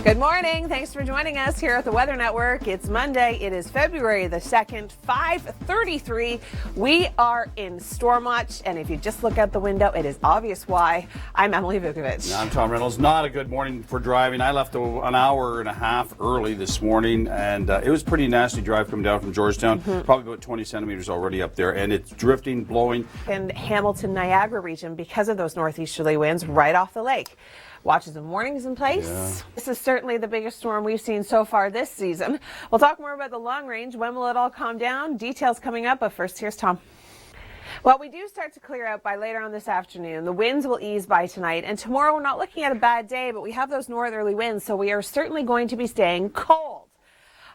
Good morning. Thanks for joining us here at the Weather Network. It's Monday. It is February the 2nd, 5:33. We are in storm watch, and if you just look out the window, it is obvious why. I'm Emily Vukovic. I'm Tom Reynolds. Not a good morning for driving. I left an hour and a half early this morning, and it was a pretty nasty drive coming down from Georgetown. Probably about 20 centimeters already up there, and it's drifting, blowing. In Hamilton, Niagara region, because of those northeasterly winds right off the lake. Watches and warnings in place. Yeah. This is certainly the biggest storm we've seen so far this season. We'll talk more about the long range. When will it all calm down? Details coming up, but first, here's Tom. Well, we do start to clear out by later on this afternoon. The winds will ease by tonight, and tomorrow we're not looking at a bad day, but we have those northerly winds, so we are certainly going to be staying cold.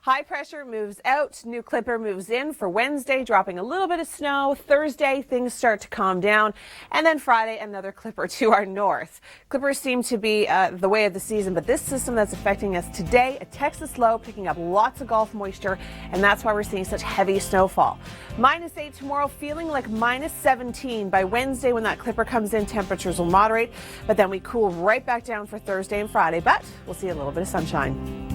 High pressure moves out, new clipper moves in for Wednesday, dropping a little bit of snow. Thursday, things start to calm down. And then Friday, another clipper to our north. Clippers seem to be the way of the season, but this system that's affecting us today, a Texas low, picking up lots of Gulf moisture, and that's why we're seeing such heavy snowfall. -8 tomorrow, feeling like -17 by Wednesday. When that clipper comes in, temperatures will moderate, but then we cool right back down for Thursday and Friday, but we'll see a little bit of sunshine.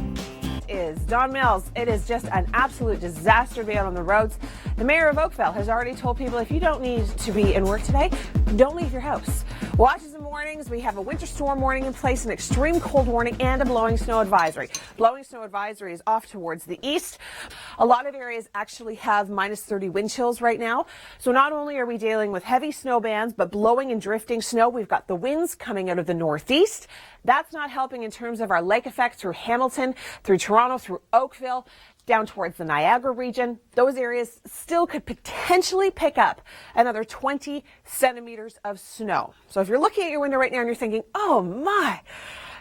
Is Don Mills. It is just an absolute disaster to be out on the roads. The mayor of Oakville has already told people if you don't need to be in work today, don't leave your house. Watches and warnings. We have a winter storm warning in place, an extreme cold warning, and a blowing snow advisory. Blowing snow advisory is off towards the east. A lot of areas actually have -30 wind chills right now. So not only are we dealing with heavy snow bands, but blowing and drifting snow. We've got the winds coming out of the northeast. That's not helping in terms of our lake effect through Hamilton, through Toronto, through Oakville, down towards the Niagara region. Those areas still could potentially pick up another 20 centimeters of snow. So if you're looking at your window right now and you're thinking, oh my,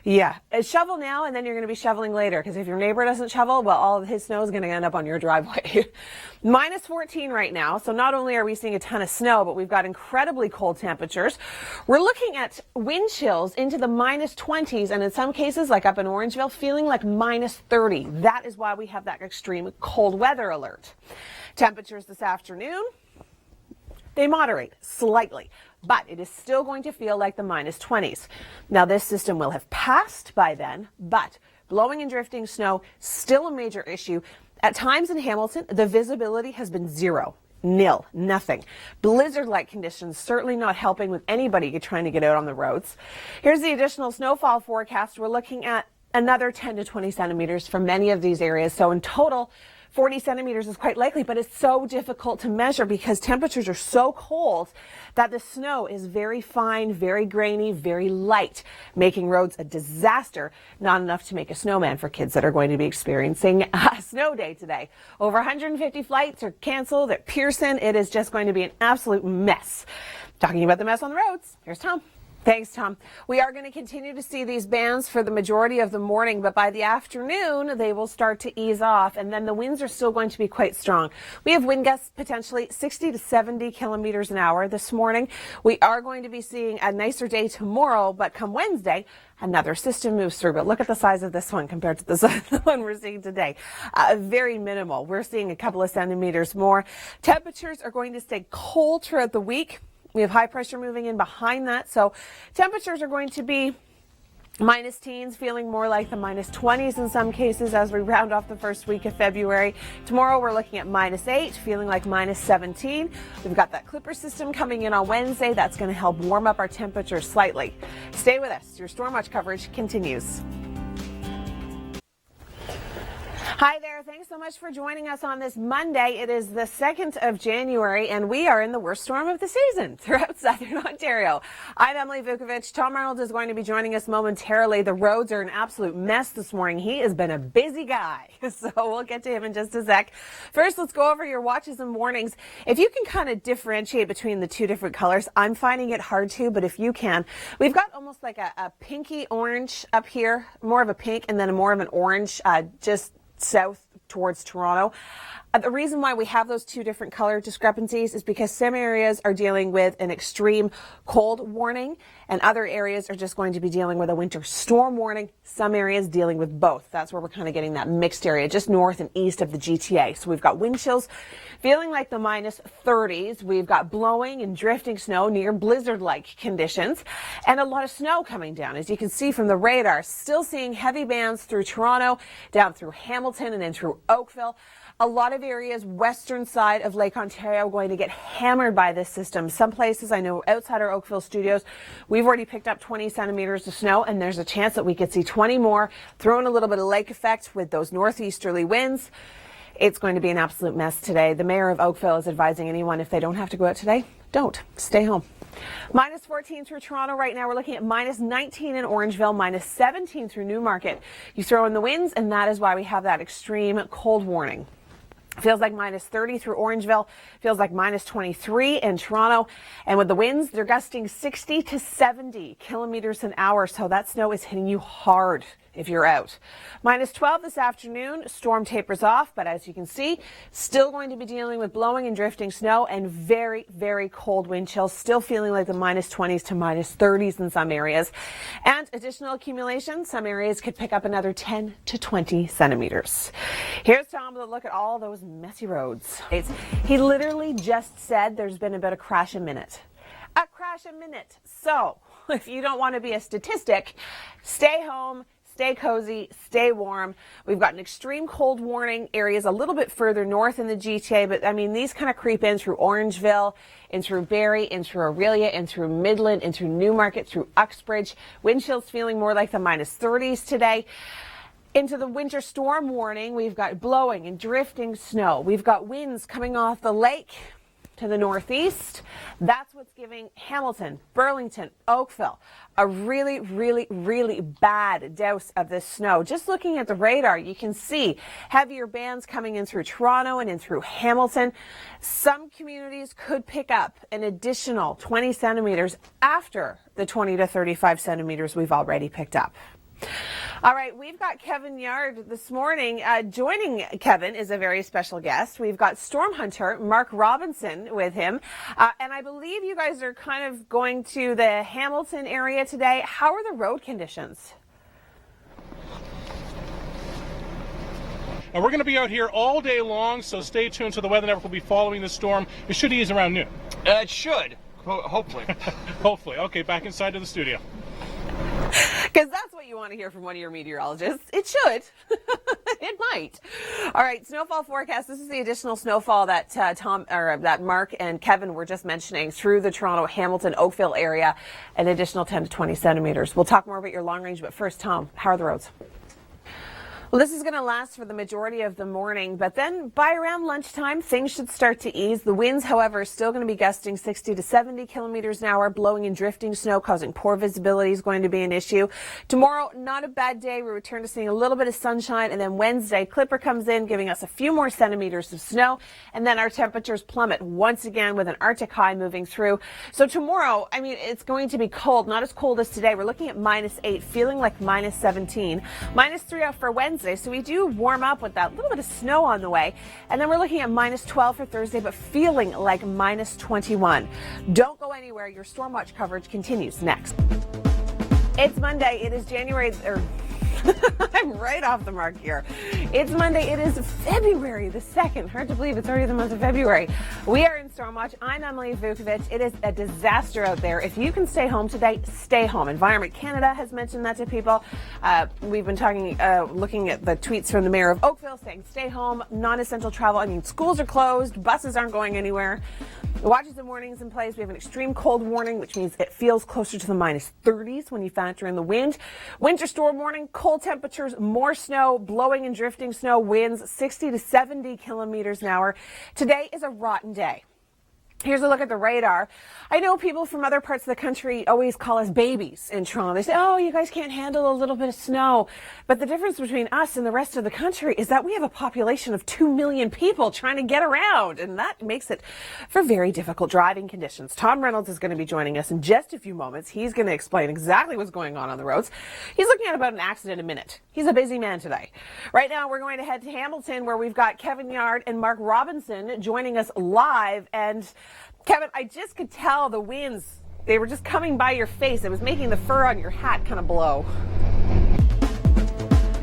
yeah, shovel now and then you're going to be shoveling later, because if your neighbor doesn't shovel, well, all of his snow is going to end up on your driveway. -14 right now. So not only are we seeing a ton of snow, but we've got incredibly cold temperatures. We're looking at wind chills into the -20s, and in some cases, like up in Orangeville, feeling like -30. That is why we have that extreme cold weather alert. Temperatures this afternoon, they moderate slightly, but it is still going to feel like the -20s. Now, this system will have passed by then, but blowing and drifting snow, still a major issue. At times in Hamilton, the visibility has been zero, nil, nothing. Blizzard-like conditions certainly not helping with anybody trying to get out on the roads. Here's the additional snowfall forecast. We're looking at another 10 to 20 centimeters for many of these areas. So in total, 40 centimeters is quite likely, but it's so difficult to measure because temperatures are so cold that the snow is very fine, very grainy, very light, making roads a disaster. Not enough to make a snowman for kids that are going to be experiencing a snow day today. Over 150 flights are canceled at Pearson. It is just going to be an absolute mess. Talking about the mess on the roads, here's Tom. Thanks, Tom. We are going to continue to see these bands for the majority of the morning, but by the afternoon, they will start to ease off, and then the winds are still going to be quite strong. We have wind gusts potentially 60 to 70 kilometers an hour this morning. We are going to be seeing a nicer day tomorrow, but come Wednesday, another system moves through. But look at the size of this one compared to the size of the one we're seeing today. Very minimal. We're seeing a couple of centimeters more. Temperatures are going to stay cold throughout the week. We have high pressure moving in behind that, so temperatures are going to be -teens, feeling more like the -20s in some cases as we round off the first week of February. Tomorrow we're looking at -8, feeling like -17. We've got that clipper system coming in on Wednesday. That's going to help warm up our temperature slightly. Stay with us. Your storm watch coverage continues. Hi there. Thanks so much for joining us on this Monday. It is the 2nd of January, and we are in the worst storm of the season throughout southern Ontario. I'm Emily Vukovic. Tom Reynolds is going to be joining us momentarily. The roads are an absolute mess this morning. He has been a busy guy, so we'll get to him in just a sec. First, let's go over your watches and warnings. If you can kind of differentiate between the two different colors, I'm finding it hard to, but if you can, we've got almost like a pinky orange up here, more of a pink, and then more of an orange just south towards Toronto. The reason why we have those two different color discrepancies is because some areas are dealing with an extreme cold warning and other areas are just going to be dealing with a winter storm warning. Some areas dealing with both. That's where we're kind of getting that mixed area just north and east of the GTA. So we've got wind chills feeling like the minus 30s. We've got blowing and drifting snow near blizzard-like conditions and a lot of snow coming down. As you can see from the radar, still seeing heavy bands through Toronto, down through Hamilton and then through Oakville. A lot of areas western side of Lake Ontario going to get hammered by this system. Some places, I know outside our Oakville studios, we've already picked up 20 centimeters of snow, and there's a chance that we could see 20 more, throwing a little bit of lake effect with those northeasterly winds. It's going to be an absolute mess today. The mayor of Oakville is advising anyone, if they don't have to go out today, don't. Stay home. Minus 14 through Toronto right now. We're looking at minus 19 in Orangeville, minus 17 through Newmarket. You throw in the winds, and that is why we have that extreme cold warning. Feels like minus 30 through Orangeville. Feels like minus 23 in Toronto. And with the winds, they're gusting 60 to 70 kilometers an hour. So that snow is hitting you hard if you're out. Minus 12 this afternoon. Storm tapers off. But as you can see, still going to be dealing with blowing and drifting snow and very, very cold wind chills. Still feeling like the minus 20s to minus 30s in some areas. And additional accumulation. Some areas could pick up another 10 to 20 centimeters. Here's Tom with a look at all those messy roads. He literally just said there's been about a crash a minute. A crash a minute. So if you don't want to be a statistic, stay home, stay cozy, stay warm. We've got an extreme cold warning areas a little bit further north in the GTA, but I mean, these kind of creep in through Orangeville, in through Barrie, in through Aurelia, in through Midland, in through Newmarket, through Uxbridge. Wind chills feeling more like the minus 30s today. Into the winter storm warning, we've got blowing and drifting snow. We've got winds coming off the lake to the northeast. That's what's giving Hamilton, Burlington, Oakville a really, really, really bad dose of this snow. Just looking at the radar, you can see heavier bands coming in through Toronto and in through Hamilton. Some communities could pick up an additional 20 centimeters after the 20 to 35 centimeters we've already picked up. All right, we've got Kevin Yard this morning. Joining Kevin is a very special guest. We've got storm hunter Mark Robinson with him. And I believe you guys are kind of going to the Hamilton area today. How are the road conditions? And we're going to be out here all day long, so stay tuned to the Weather Network. We'll be following the storm. It should ease around noon. It should, hopefully. Hopefully. Okay, back inside to the studio. Because that's what you want to hear from one of your meteorologists. It should. It might. All right, snowfall forecast. This is the additional snowfall that that Mark and Kevin were just mentioning through the Toronto, Hamilton, Oakville area. An additional 10 to 20 centimeters. We'll talk more about your long range, but first, Tom, how are the roads? Well, this is going to last for the majority of the morning, but then by around lunchtime, things should start to ease. The winds, however, are still going to be gusting 60 to 70 kilometers an hour, blowing and drifting snow, causing poor visibility is going to be an issue. Tomorrow, not a bad day. We return to seeing a little bit of sunshine, and then Wednesday, Clipper comes in, giving us a few more centimeters of snow, and then our temperatures plummet once again with an Arctic high moving through. So tomorrow, I mean, it's going to be cold, not as cold as today. We're looking at minus 8, feeling like minus 17. Minus 3 out for Wednesday. So we do warm up with that little bit of snow on the way. And then we're looking at minus 12 for Thursday, but feeling like minus 21. Don't go anywhere. Your Storm Watch coverage continues next. It's Monday. It is January, I'm right off the mark here. It's Monday. It is February the 2nd. Hard to believe it's already the month of February. We are in Storm Watch. I'm Emily Vukovic. It is a disaster out there. If you can stay home today, stay home. Environment Canada has mentioned that to people. We've been talking, looking at the tweets from the mayor of Oakville saying stay home, non-essential travel. I mean, schools are closed, buses aren't going anywhere. Watches and warnings in place. We have an extreme cold warning, which means it feels closer to the minus 30s when you factor in the wind. Winter storm warning, cold temperatures, more snow, blowing and drifting snow, winds 60 to 70 kilometers an hour. Today is a rotten day. Here's a look at the radar. I know people from other parts of the country always call us babies in Toronto. They say, oh, you guys can't handle a little bit of snow. But the difference between us and the rest of the country is that we have a population of 2 million people trying to get around. And that makes it for very difficult driving conditions. Tom Reynolds is going to be joining us in just a few moments. He's going to explain exactly what's going on the roads. He's looking at about an accident a minute. He's a busy man today. Right now, we're going to head to Hamilton, where we've got Kevin Yard and Mark Robinson joining us live. And Kevin, I just could tell the winds, they were just coming by your face. It was making the fur on your hat kind of blow.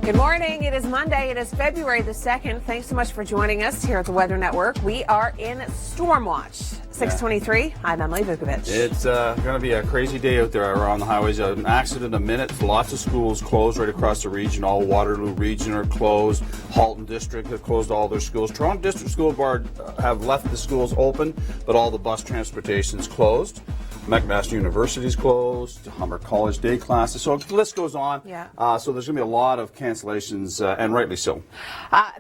Good morning. It is Monday. It is February the 2nd. Thanks so much for joining us here at the Weather Network. We are in Storm Watch. 6:23. I'm Emily Vukovic. It's going to be a crazy day out there around the highways. An accident a minute. Lots of schools closed right across the region. All Waterloo region are closed. Halton District have closed all their schools. Toronto District School Board have left the schools open, but all the bus transportation is closed. McMaster University is closed. Humber College day classes. So the list goes on. Yeah. So there's going to be a lot of cancellations, and rightly so.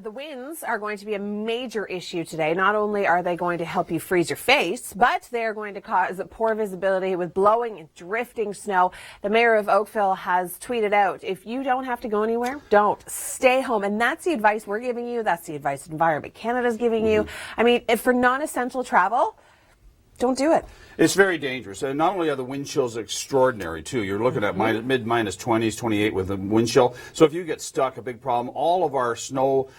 The winds are going to be a major issue today. Not only are they going to help you freeze your face, but they're going to cause poor visibility with blowing and drifting snow. The mayor of Oakville has tweeted out, if you don't have to go anywhere, don't. Stay home. And that's the advice we're giving you. That's the advice Environment Canada's giving you. I mean, if for non-essential travel, don't do it. It's very dangerous. And not only are the wind chills extraordinary, too. You're looking at mid-minus 20s, 28 with the wind chill. So if you get stuck, a big problem. All of our snow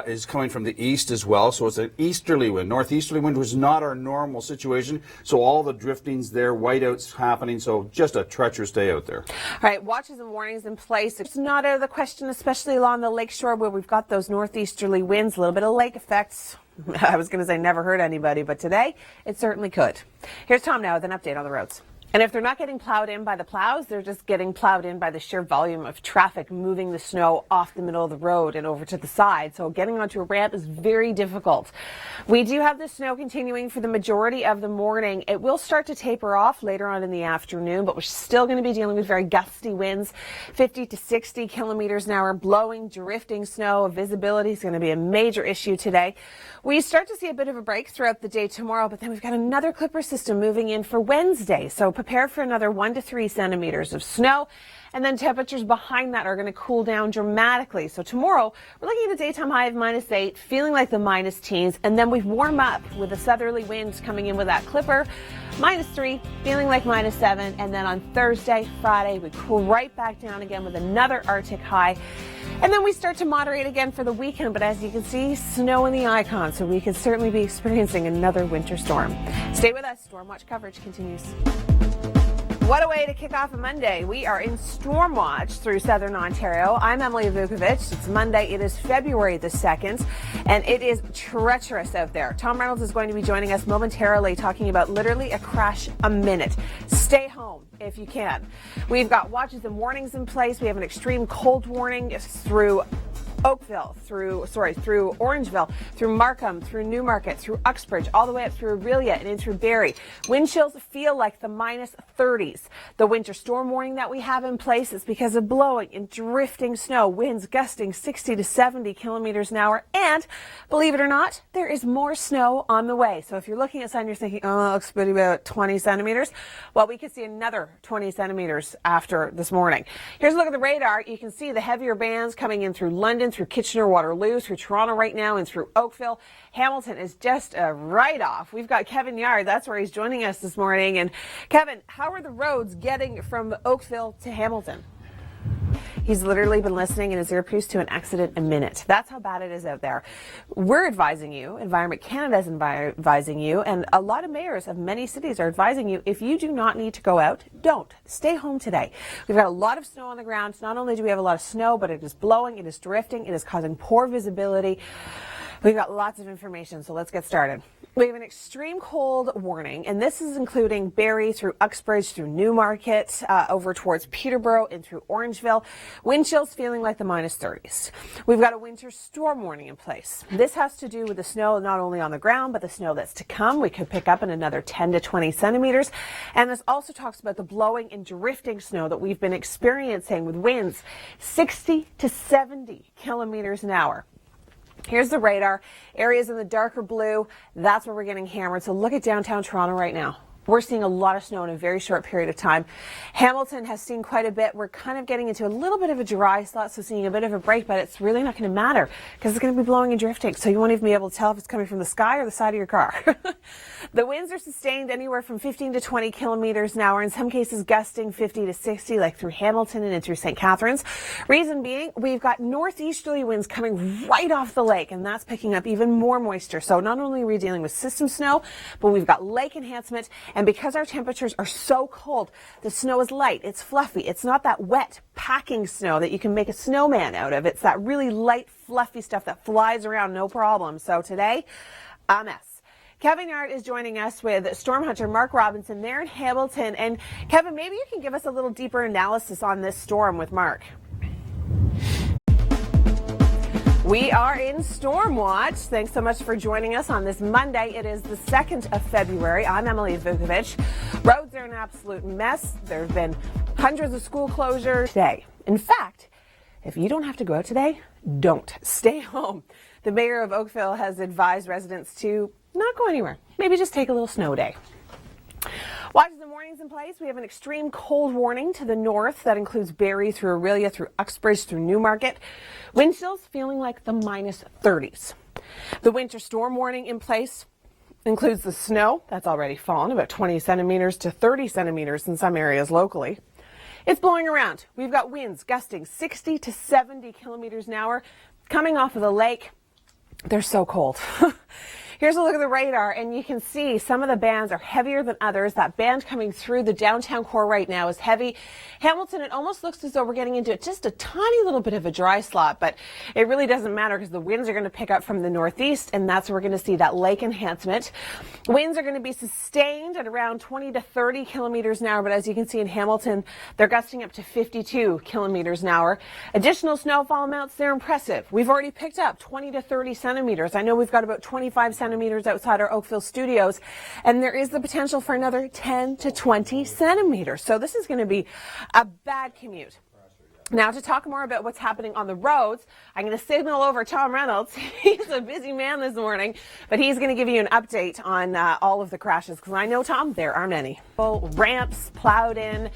is coming from the east as well. So it's an easterly wind. Northeasterly wind was not our normal situation. So all the drifting's there, whiteouts happening. So just a treacherous day out there. All right, watches and warnings in place. It's not out of the question, especially along the lakeshore where we've got those northeasterly winds, a little bit of lake effects. I was going to say never hurt anybody, but today it certainly could. Here's Tom now with an update on the roads. And if they're not getting plowed in by the plows, they're just getting plowed in by the sheer volume of traffic moving the snow off the middle of the road and over to the side. So getting onto a ramp is very difficult. We do have the snow continuing for the majority of the morning. It will start to taper off later on in the afternoon, but we're still going to be dealing with very gusty winds, 50 to 60 kilometers an hour, blowing, drifting snow. Visibility is going to be a major issue today. We start to see a bit of a break throughout the day tomorrow, but then we've got another clipper system moving in for Wednesday. So prepare for another 1 to 3 centimeters of snow. And then temperatures behind that are going to cool down dramatically. So tomorrow, we're looking at a daytime high of -8, feeling like the minus teens. And then we warm up with a southerly wind coming in with that clipper. -3, feeling like -7. And then on Thursday, Friday, we cool right back down again with another Arctic high. And then we start to moderate again for the weekend. But as you can see, snow in the icon. So we could certainly be experiencing another winter storm. Stay with us. Storm Watch coverage continues. What a way to kick off a Monday. We are in Storm Watch through southern Ontario. I'm Emily Vukovic. It's Monday. It is February the 2nd, and it is treacherous out there. Tom Reynolds is going to be joining us momentarily, talking about literally a crash a minute. Stay home if you can. We've got watches and warnings in place. We have an extreme cold warning through Oakville, through Orangeville, through Markham, through Newmarket, through Uxbridge, all the way up through Aurelia and into Barrie. Wind chills feel like the -30s. The winter storm warning that we have in place is because of blowing and drifting snow, winds gusting 60 to 70 kilometers an hour. And believe it or not, there is more snow on the way. So if you're looking at sign, you're thinking, oh, it looks pretty about 20 centimeters. Well, we could see another 20 centimeters after this morning. Here's a look at the radar. You can see the heavier bands coming in through London, through Kitchener, Waterloo, through Toronto right now, and through Oakville. Hamilton is just a write-off. We've got Kevin Yard. That's where he's joining us this morning. And Kevin, how are the roads getting from Oakville to Hamilton? He's literally been listening in his earpiece to an accident a minute. That's how bad it is out there. We're advising you, Environment Canada is advising you, and a lot of mayors of many cities are advising you, if you do not need to go out, don't. Stay home today. We've got a lot of snow on the ground. Not only do we have a lot of snow, but it is blowing, it is drifting, it is causing poor visibility. We've got lots of information, so let's get started. We have an extreme cold warning, and this is including Barrie through Uxbridge, through Newmarket, over towards Peterborough and through Orangeville. Wind chills feeling like the -30s. We've got a winter storm warning in place. This has to do with the snow not only on the ground, but the snow that's to come. We could pick up in another 10 to 20 centimeters. And this also talks about the blowing and drifting snow that we've been experiencing with winds 60 to 70 kilometers an hour. Here's the radar. Areas in the darker blue, that's where we're getting hammered. So look at downtown Toronto right now. We're seeing a lot of snow in a very short period of time. Hamilton has seen quite a bit. We're kind of getting into a little bit of a dry slot, so seeing a bit of a break, but it's really not going to matter because it's going to be blowing and drifting, so you won't even be able to tell if it's coming from the sky or the side of your car. The winds are sustained anywhere from 15 to 20 kilometers an hour, in some cases gusting 50 to 60, like through Hamilton and in through St. Catharines. Reason being, we've got northeasterly winds coming right off the lake, and that's picking up even more moisture. So not only are we dealing with system snow, but we've got lake enhancement. And because our temperatures are so cold, the snow is light, it's fluffy. It's not that wet, packing snow that you can make a snowman out of. It's that really light, fluffy stuff that flies around no problem. So today, a mess. Kevin Yard is joining us with storm hunter Mark Robinson there in Hamilton. And Kevin, maybe you can give us a little deeper analysis on this storm with Mark. We are in Storm Watch. Thanks so much for joining us on this Monday. It is the 2nd of February. I'm Emily Vukovic. Roads are an absolute mess. There have been hundreds of school closures today. In fact, if you don't have to go out today, don't. Stay home. The mayor of Oakville has advised residents to not go anywhere. Maybe just take a little snow day. Watches and warnings in place. We have an extreme cold warning to the north. That includes Barrie through Aurelia, through Uxbridge, through Newmarket. Wind chills feeling like the minus 30s. The winter storm warning in place includes the snow. That's already fallen about 20 centimeters to 30 centimeters in some areas locally. It's blowing around. We've got winds gusting 60 to 70 kilometers an hour coming off of the lake. They're so cold. Here's a look at the radar, and you can see some of the bands are heavier than others. That band coming through the downtown core right now is heavy. Hamilton, it almost looks as though we're getting into just a tiny little bit of a dry slot, but it really doesn't matter because the winds are going to pick up from the northeast, and that's where we're going to see that lake enhancement. Winds are going to be sustained at around 20 to 30 kilometers an hour, but as you can see in Hamilton, they're gusting up to 52 kilometers an hour. Additional snowfall amounts, they're impressive. We've already picked up 20 to 30 centimeters. I know we've got about 25 centimeters outside our Oakville studios, and there is the potential for another 10 to 20 centimeters. So this is going to be a bad commute. Now, to talk more about what's happening on the roads, I'm going to signal over Tom Reynolds. He's a busy man this morning, but he's going to give you an update on all of the crashes, because I know, Tom, there are many. Ramps plowed in,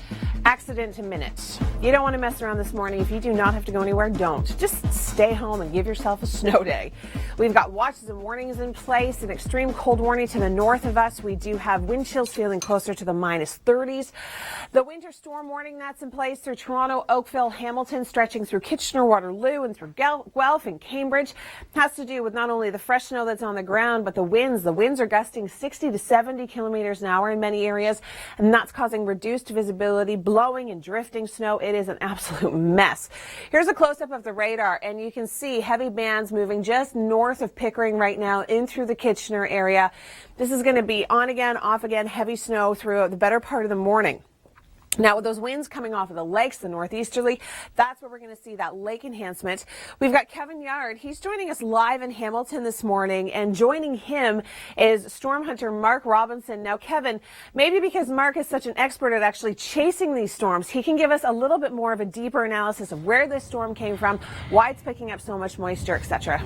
accident to minute. You don't want to mess around this morning. If you do not have to go anywhere, don't. Just stay home and give yourself a snow day. We've got watches and warnings in place, an extreme cold warning to the north of us. We do have wind chills feeling closer to the minus 30s. The winter storm warning that's in place through Toronto, Oakville, Hamilton, stretching through Kitchener, Waterloo, and through Guelph and Cambridge, has to do with not only the fresh snow that's on the ground, but the winds. The winds are gusting 60 to 70 kilometers an hour in many areas, and that's causing reduced visibility, blowing and drifting snow. It is an absolute mess. Here's a close-up of the radar, and you can see heavy bands moving just north of Pickering right now in through the Kitchener area. This is going to be on again, off again, heavy snow throughout the better part of the morning. Now, with those winds coming off of the lakes, the northeasterly, that's where we're going to see that lake enhancement. We've got Kevin Yard. He's joining us live in Hamilton this morning, and joining him is storm hunter Mark Robinson. Now, Kevin, maybe because Mark is such an expert at actually chasing these storms, he can give us a little bit more of a deeper analysis of where this storm came from, why it's picking up so much moisture, etc.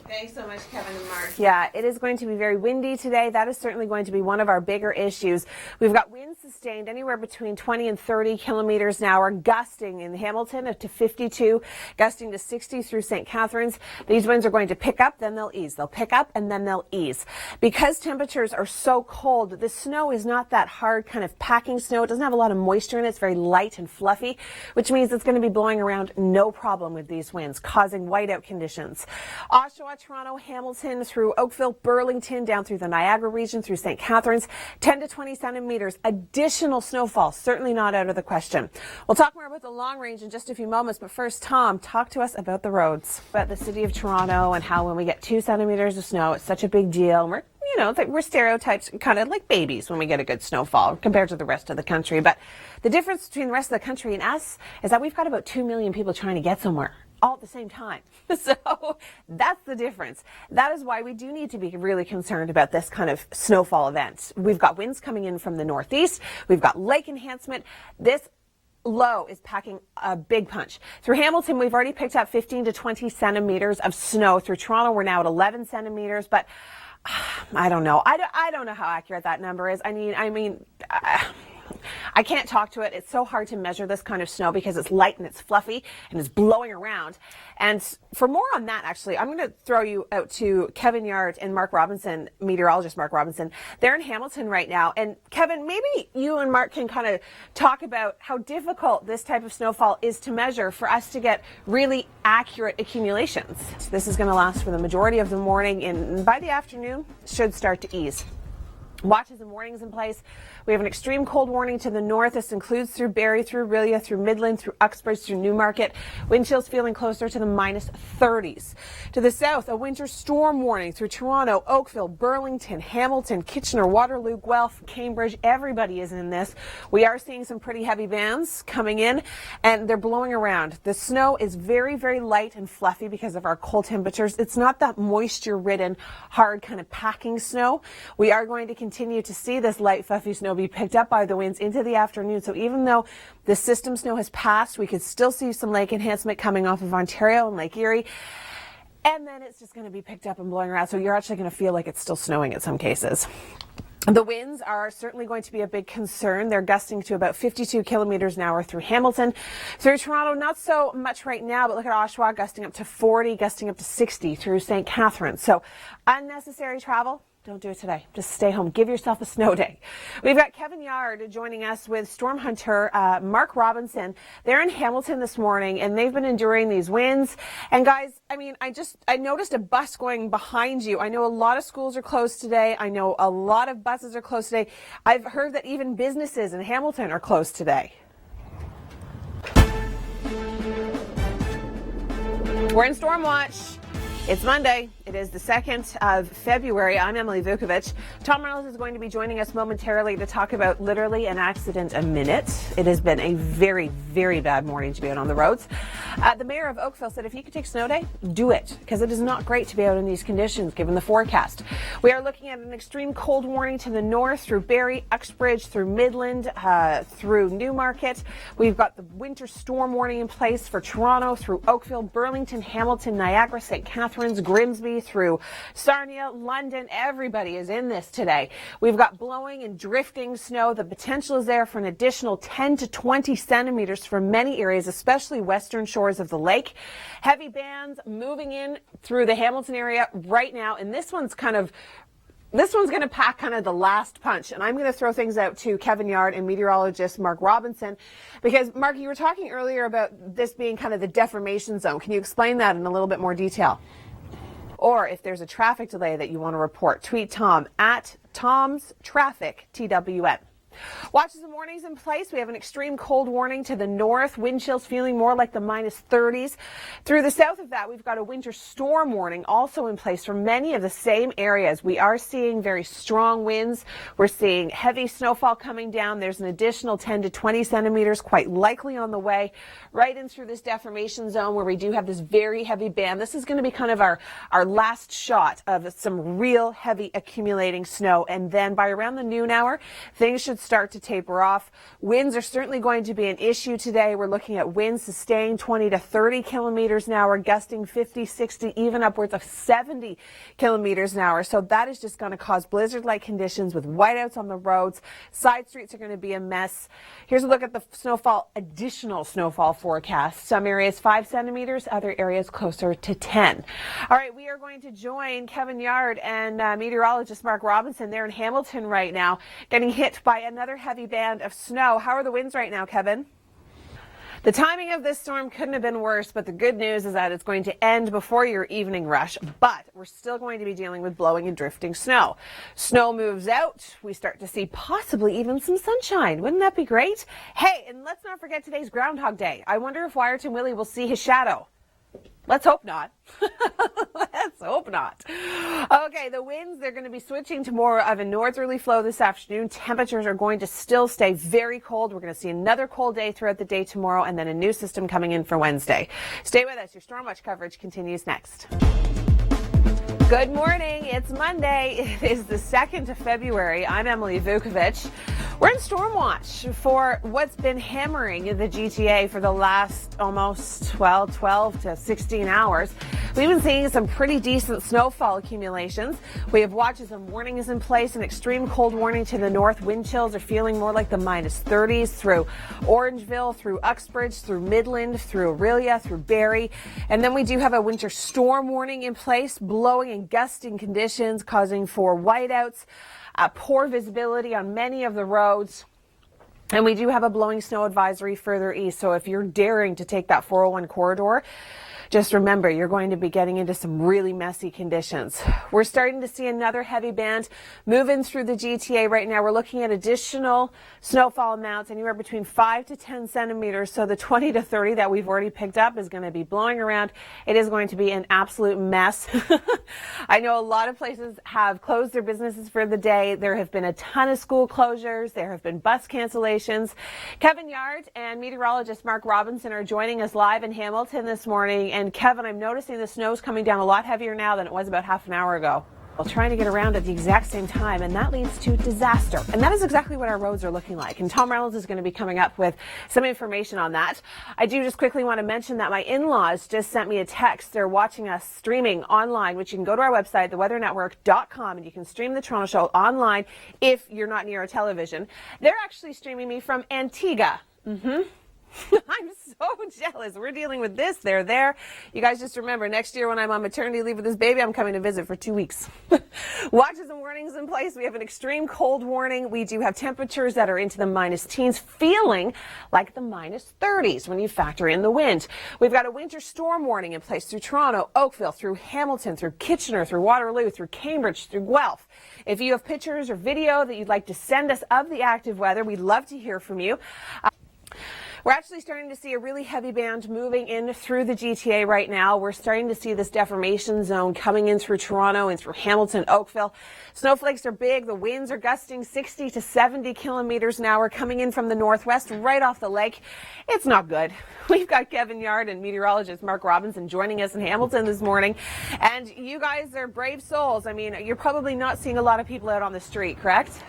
Thanks so much, Kevin and Mark. Yeah, it is going to be very windy today. That is certainly going to be one of our bigger issues. We've got winds sustained anywhere between 20 and 30 kilometers an hour, gusting in Hamilton up to 52, gusting to 60 through St. Catharines. These winds are going to pick up, then they'll ease. They'll pick up, and then they'll ease. Because temperatures are so cold, the snow is not that hard kind of packing snow. It doesn't have a lot of moisture in it. It's very light and fluffy, which means it's going to be blowing around no problem with these winds, causing whiteout conditions. Oshawa, Toronto, Hamilton, through Oakville, Burlington, down through the Niagara region, through St. Catharines, 10 to 20 centimeters. Additional snowfall, certainly not out of the question. We'll talk more about the long range in just a few moments, but first, Tom, talk to us about the roads. About the city of Toronto and how when we get 2 centimeters of snow, it's such a big deal. We're stereotypes kind of like babies when we get a good snowfall compared to the rest of the country. But the difference between the rest of the country and us is that we've got about 2 million people trying to get somewhere all at the same time. So that's the difference. That is why we do need to be really concerned about this kind of snowfall event. We've got winds coming in from the northeast. We've got lake enhancement. This low is packing a big punch. Through Hamilton, we've already picked up 15 to 20 centimeters of snow. Through Toronto, we're now at 11 centimeters, but I don't know. I don't know how accurate that number is. I can't talk to it. It's so hard to measure this kind of snow because it's light and it's fluffy and it's blowing around. And for more on that, actually, I'm going to throw you out to Kevin Yard and Mark Robinson, meteorologist Mark Robinson. They're in Hamilton right now. And Kevin, maybe you and Mark can kind of talk about how difficult this type of snowfall is to measure for us to get really accurate accumulations. This is going to last for the majority of the morning, and by the afternoon, should start to ease. Watches and warnings in place. We have an extreme cold warning to the north. This includes through Barrie, through Orillia, through Midland, through Uxbridge, through Newmarket. Wind chills feeling closer to the minus 30s. To the south, a winter storm warning through Toronto, Oakville, Burlington, Hamilton, Kitchener, Waterloo, Guelph, Cambridge. Everybody is in this. We are seeing some pretty heavy bands coming in, and they're blowing around. The snow is very, very light and fluffy because of our cold temperatures. It's not that moisture-ridden, hard kind of packing snow. We are going to continue to see this light, fluffy snow be picked up by the winds into the afternoon. So even though the system snow has passed, we could still see some lake enhancement coming off of Ontario and Lake Erie. And then it's just going to be picked up and blowing around. So you're actually going to feel like it's still snowing in some cases. The winds are certainly going to be a big concern. They're gusting to about 52 kilometers an hour through Hamilton. Through Toronto, not so much right now, but look at Oshawa gusting up to 40, gusting up to 60 through St. Catharines. So unnecessary travel. Don't do it today. Just stay home. Give yourself a snow day. We've got Kevin Yard joining us with storm hunter Mark Robinson. They're in Hamilton this morning, and they've been enduring these winds. And guys, I noticed a bus going behind you. I know a lot of schools are closed today. I know a lot of buses are closed today. I've heard that even businesses in Hamilton are closed today. We're in storm watch. It's Monday. It is the 2nd of February. I'm Emily Vukovic. Tom Reynolds is going to be joining us momentarily to talk about literally an accident a minute. It has been a very, very bad morning to be out on the roads. The mayor of Oakville said if you could take snow day, do it, because it is not great to be out in these conditions given the forecast. We are looking at an extreme cold warning to the north through Barrie, Uxbridge, through Midland, through Newmarket. We've got the winter storm warning in place for Toronto, through Oakville, Burlington, Hamilton, Niagara, St. Catharines, Grimsby, through Sarnia, London. Everybody is in this today. We've got blowing and drifting snow. The potential is there for an additional 10 to 20 centimeters for many areas, especially western shores of the lake. Heavy bands moving in through the Hamilton area right now, and this one's going to pack kind of the last punch. And I'm going to throw things out to Kevin Yard and meteorologist Mark Robinson, because Mark, you were talking earlier about this being kind of the deformation zone. Can you explain that in a little bit more detail? Or if there's a traffic delay that you want to report, tweet Tom at Tom's Traffic TWN. Watches and warnings in place. We have an extreme cold warning to the north. Wind chills feeling more like the minus 30s. Through the south of that, we've got a winter storm warning also in place for many of the same areas. We are seeing very strong winds. We're seeing heavy snowfall coming down. There's an additional 10 to 20 centimeters quite likely on the way right in through this deformation zone where we do have this very heavy band. This is going to be kind of our last shot of some real heavy accumulating snow. And then by around the noon hour, things should start to taper off. Winds are certainly going to be an issue today. We're looking at winds sustained 20 to 30 kilometers an hour, gusting 50, 60, even upwards of 70 kilometers an hour. So that is just going to cause blizzard-like conditions with whiteouts on the roads. Side streets are going to be a mess. Here's a look at the additional snowfall forecast. Some areas 5 centimeters, other areas closer to 10. All right, we are going to join Kevin Yard and meteorologist Mark Robinson. They're in Hamilton right now, getting hit by another heavy band of snow. How are the winds right now, Kevin? The timing of this storm couldn't have been worse, but the good news is that it's going to end before your evening rush, but we're still going to be dealing with blowing and drifting snow. Snow moves out. We start to see possibly even some sunshine. Wouldn't that be great? Hey, and let's not forget today's Groundhog Day. I wonder if Wyerton Willie will see his shadow. Let's hope not. Let's hope not. Okay, the winds, they're going to be switching to more of a northerly flow this afternoon. Temperatures are going to still stay very cold. We're going to see another cold day throughout the day tomorrow, and then a new system coming in for Wednesday. Stay with us. Your Storm Watch coverage continues next. Good morning. It's Monday. It is the 2nd of February. I'm Emily Vukovic. We're in storm watch for what's been hammering the GTA for the last almost 12 to 16 hours. We've been seeing some pretty decent snowfall accumulations. We have watches and warnings in place. An extreme cold warning to the north. Wind chills are feeling more like the minus 30s through Orangeville, through Uxbridge, through Midland, through Aurelia, through Barrie. And then we do have a winter storm warning in place, blowing and gusting conditions causing for whiteouts. Poor visibility on many of the roads. And we do have a blowing snow advisory further east. So if you're daring to take that 401 corridor, just remember, you're going to be getting into some really messy conditions. We're starting to see another heavy band move in through the GTA right now. We're looking at additional snowfall amounts anywhere between 5 to 10 centimeters. So the 20 to 30 that we've already picked up is going to be blowing around. It is going to be an absolute mess. I know a lot of places have closed their businesses for the day. There have been a ton of school closures. There have been bus cancellations. Kevin Yard and meteorologist Mark Robinson are joining us live in Hamilton this morning. And Kevin, I'm noticing the snow's coming down a lot heavier now than it was about half an hour ago. Well, trying to get around at the exact same time, and that leads to disaster. And that is exactly what our roads are looking like. And Tom Reynolds is going to be coming up with some information on that. I do just quickly want to mention that my in-laws just sent me a text. They're watching us streaming online, which you can go to our website, theweathernetwork.com, and you can stream the Toronto Show online if you're not near a television. They're actually streaming me from Antigua. I'm so jealous. We're dealing with this. They're there. You guys just remember, next year when I'm on maternity leave with this baby, I'm coming to visit for 2 weeks. Watches and warnings in place. We have an extreme cold warning. We do have temperatures that are into the minus teens, feeling like the minus 30s when you factor in the wind. We've got a winter storm warning in place through Toronto, Oakville, through Hamilton, through Kitchener, through Waterloo, through Cambridge, through Guelph. If you have pictures or video that you'd like to send us of the active weather, we'd love to hear from you. We're actually starting to see a really heavy band moving in through the GTA right now. We're starting to see this deformation zone coming in through Toronto and through Hamilton, Oakville. Snowflakes are big. The winds are gusting 60 to 70 kilometers an hour coming in from the northwest right off the lake. It's not good. We've got Kevin Yard and meteorologist Mark Robinson joining us in Hamilton this morning. And you guys are brave souls. I mean, you're probably not seeing a lot of people out on the street, correct?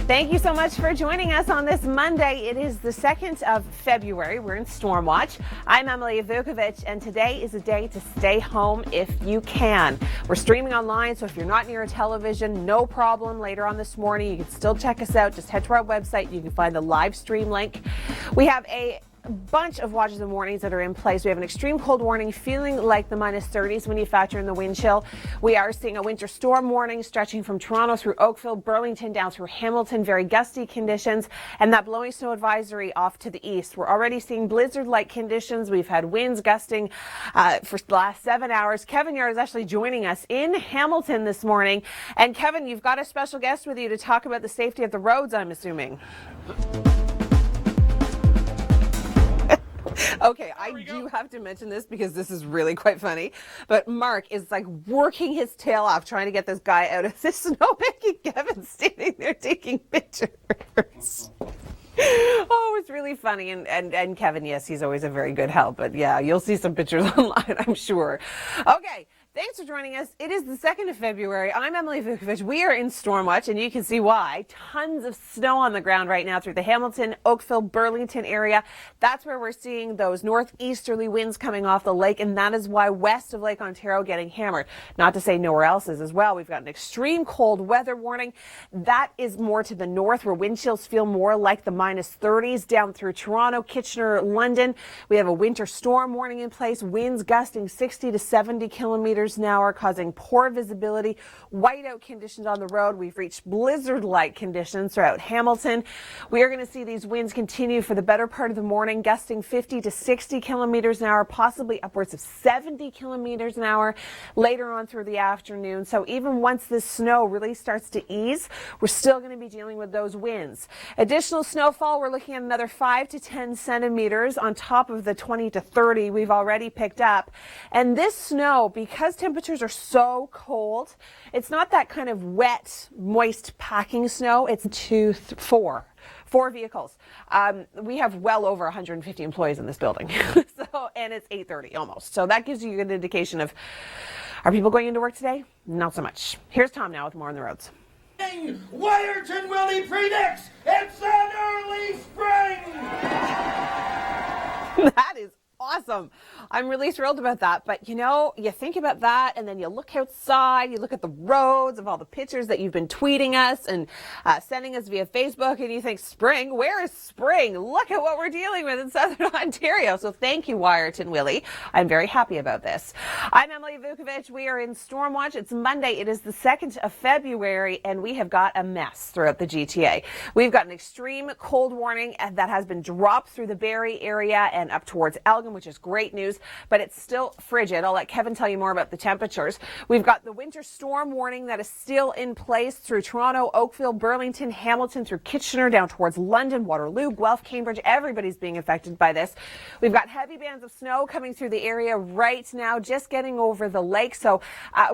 Thank you so much for joining us on this Monday. It is the 2nd of February. We're in Storm Watch. I'm Emily Vukovic, and today is a day to stay home if you can. We're streaming online, so if you're not near a television, no problem. Later on this morning, you can still check us out. Just head to our website. You can find the live stream link. We have a bunch of watches and warnings that are in place. We have an extreme cold warning feeling like the minus 30s when you factor in the wind chill. We are seeing a winter storm warning stretching from Toronto through Oakville, Burlington, down through Hamilton, very gusty conditions, and that blowing snow advisory off to the east. We're already seeing blizzard-like conditions. We've had winds gusting for the last 7 hours. Kevin Yard is actually joining us in Hamilton this morning. And Kevin, you've got a special guest with you to talk about the safety of the roads, I'm assuming. Okay, I do have to mention this because this is really quite funny. But Mark is like working his tail off trying to get this guy out of the snowbank, and Kevin's standing there taking pictures. Oh, it's really funny. And Kevin, yes, he's always a very good help. But yeah, you'll see some pictures online, I'm sure. Okay. Thanks for joining us. It is the 2nd of February. I'm Emily Vukovic. We are in Storm Watch, and you can see why. Tons of snow on the ground right now through the Hamilton, Oakville, Burlington area. That's where we're seeing those northeasterly winds coming off the lake, and that is why west of Lake Ontario getting hammered. Not to say nowhere else is as well. We've got an extreme cold weather warning. That is more to the north, where wind chills feel more like the minus 30s down through Toronto, Kitchener, London. We have a winter storm warning in place. Winds gusting 60 to 70 kilometers an hour, causing poor visibility, whiteout conditions on the road. We've reached blizzard-like conditions throughout Hamilton. We are going to see these winds continue for the better part of the morning, gusting 50 to 60 kilometers an hour, possibly upwards of 70 kilometers an hour later on through the afternoon. So even once this snow really starts to ease, we're still going to be dealing with those winds. Additional snowfall, we're looking at another 5 to 10 centimeters on top of the 20 to 30 we've already picked up. And this snow, because temperatures are so cold, it's not that kind of wet, moist packing snow. It's four vehicles. We have well over 150 employees in this building. And it's 8:30 almost. So that gives you an indication of, are people going into work today? Not so much. Here's Tom now with more on the roads. spring! Wyerton Willie predicts it's an early spring! That is awesome. I'm really thrilled about that. But you know, you think about that and then you look outside, you look at the roads of all the pictures that you've been tweeting us and sending us via Facebook, and you think, spring? Where is spring? Look at what we're dealing with in Southern Ontario. So thank you, Wyerton Willie. I'm very happy about this. I'm Emily Vukovic. We are in Storm Watch. It's Monday. It is the 2nd of February, and we have got a mess throughout the GTA. We've got an extreme cold warning that has been dropped through the Barrie area and up towards Elgin, which is great news, but it's still frigid. I'll let Kevin tell you more about the temperatures. We've got the winter storm warning that is still in place through Toronto, Oakville, Burlington, Hamilton, through Kitchener, down towards London, Waterloo, Guelph, Cambridge. Everybody's being affected by this. We've got heavy bands of snow coming through the area right now, just getting over the lake. So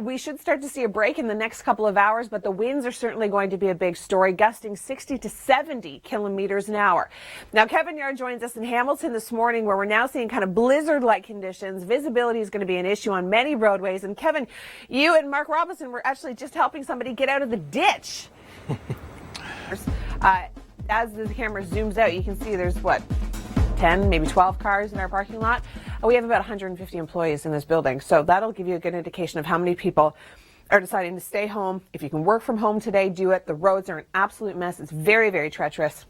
we should start to see a break in the next couple of hours, but the winds are certainly going to be a big story, gusting 60 to 70 kilometers an hour. Now, Kevin Yard joins us in Hamilton this morning, where we're now seeing kind of blizzard-like conditions. Visibility is going to be an issue on many roadways. And Kevin, you and Mark Robinson were actually just helping somebody get out of the ditch. As the camera zooms out, you can see there's, 10, maybe 12 cars in our parking lot. We have about 150 employees in this building. So that'll give you a good indication of how many people are deciding to stay home. If you can work from home today, do it. The roads are an absolute mess. It's very, very treacherous.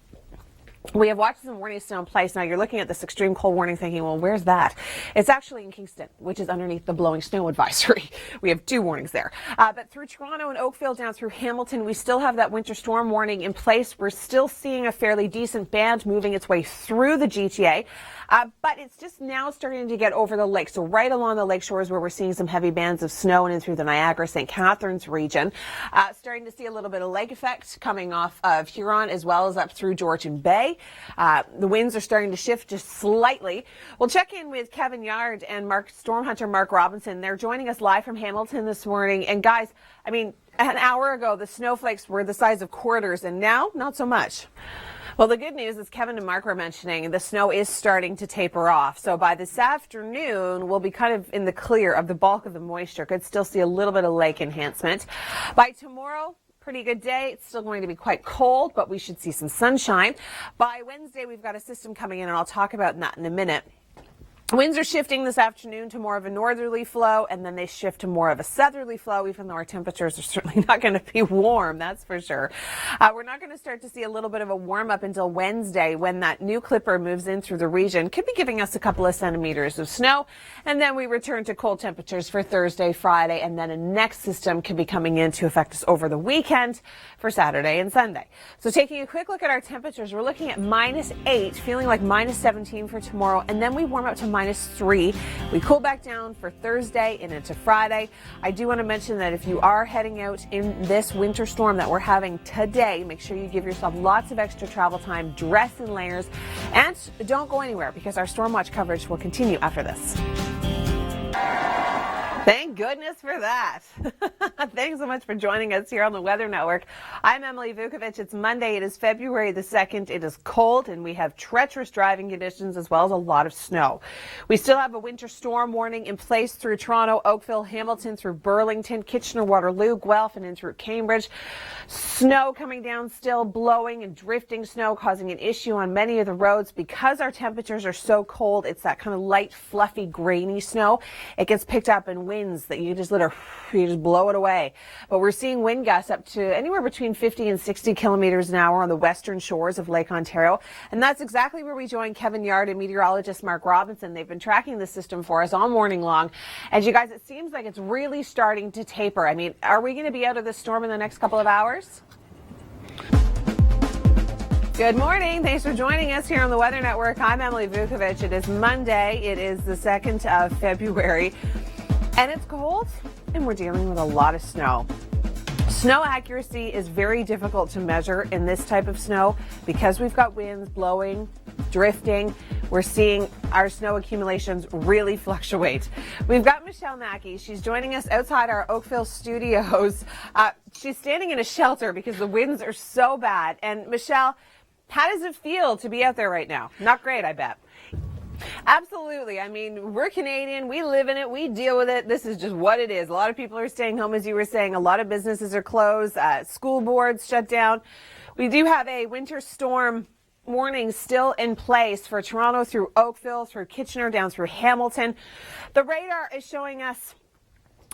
We have watches and warnings still in place. Now, you're looking at this extreme cold warning thinking, well, where's that? It's actually in Kingston, which is underneath the blowing snow advisory. We have 2 warnings there. But through Toronto and Oakville down through Hamilton, we still have that winter storm warning in place. We're still seeing a fairly decent band moving its way through the GTA. But it's just now starting to get over the lake. So right along the lake shores where we're seeing some heavy bands of snow and in through the Niagara, St. Catharines region. Starting to see a little bit of lake effect coming off of Huron as well as up through Georgian Bay. The winds are starting to shift just slightly. We'll check in with Kevin Yard and Storm Hunter Mark Robinson. They're joining us live from Hamilton this morning. And guys, I mean, an hour ago, the snowflakes were the size of quarters, and now not so much. Well, the good news, as Kevin and Mark were mentioning, the snow is starting to taper off. So by this afternoon, we'll be kind of in the clear of the bulk of the moisture. Could still see a little bit of lake enhancement. By tomorrow, pretty good day. It's still going to be quite cold, but we should see some sunshine. By Wednesday, we've got a system coming in, and I'll talk about that in a minute. Winds are shifting this afternoon to more of a northerly flow, and then they shift to more of a southerly flow, even though our temperatures are certainly not going to be warm, that's for sure. We're not going to start to see a little bit of a warm-up until Wednesday, when that new clipper moves in through the region. Could be giving us a couple of centimeters of snow, and then we return to cold temperatures for Thursday, Friday, and then a next system could be coming in to affect us over the weekend for Saturday and Sunday. So taking a quick look at our temperatures, we're looking at -8, feeling like -17 for tomorrow, and then we warm up to -3. We cool back down for Thursday and into Friday. I do want to mention that if you are heading out in this winter storm that we're having today, make sure you give yourself lots of extra travel time, dress in layers, and don't go anywhere because our Storm Watch coverage will continue after this. Thank goodness for that. Thanks so much for joining us here on the Weather Network. I'm Emily Vukovic. It's Monday. It is February the 2nd. It is cold, and we have treacherous driving conditions as well as a lot of snow. We still have a winter storm warning in place through Toronto, Oakville, Hamilton, through Burlington, Kitchener, Waterloo, Guelph, and in through Cambridge. Snow coming down still, blowing and drifting snow, causing an issue on many of the roads. Because our temperatures are so cold, it's that kind of light, fluffy, grainy snow. It gets picked up in winds that you just blow it away. But we're seeing wind gusts up to anywhere between 50 and 60 kilometers an hour on the western shores of Lake Ontario. And that's exactly where we join Kevin Yard and meteorologist Mark Robinson. They've been tracking the system for us all morning long. And you guys, it seems like it's really starting to taper. I mean, are we going to be out of this storm in the next couple of hours? Good morning. Thanks for joining us here on the Weather Network. I'm Emily Vukovic. It is Monday. It is the 2nd of February. And it's cold, and we're dealing with a lot of snow. Snow accuracy is very difficult to measure in this type of snow because we've got winds blowing, drifting. We're seeing our snow accumulations really fluctuate. We've got Michelle Mackey. She's joining us outside our Oakville studios. She's standing in a shelter because the winds are so bad. And Michelle, how does it feel to be out there right now? Not great, I bet. Absolutely. I mean, we're Canadian. We live in it. We deal with it. This is just what it is. A lot of people are staying home, as you were saying. A lot of businesses are closed. School boards shut down. We do have a winter storm warning still in place for Toronto through Oakville, through Kitchener, down through Hamilton. The radar is showing us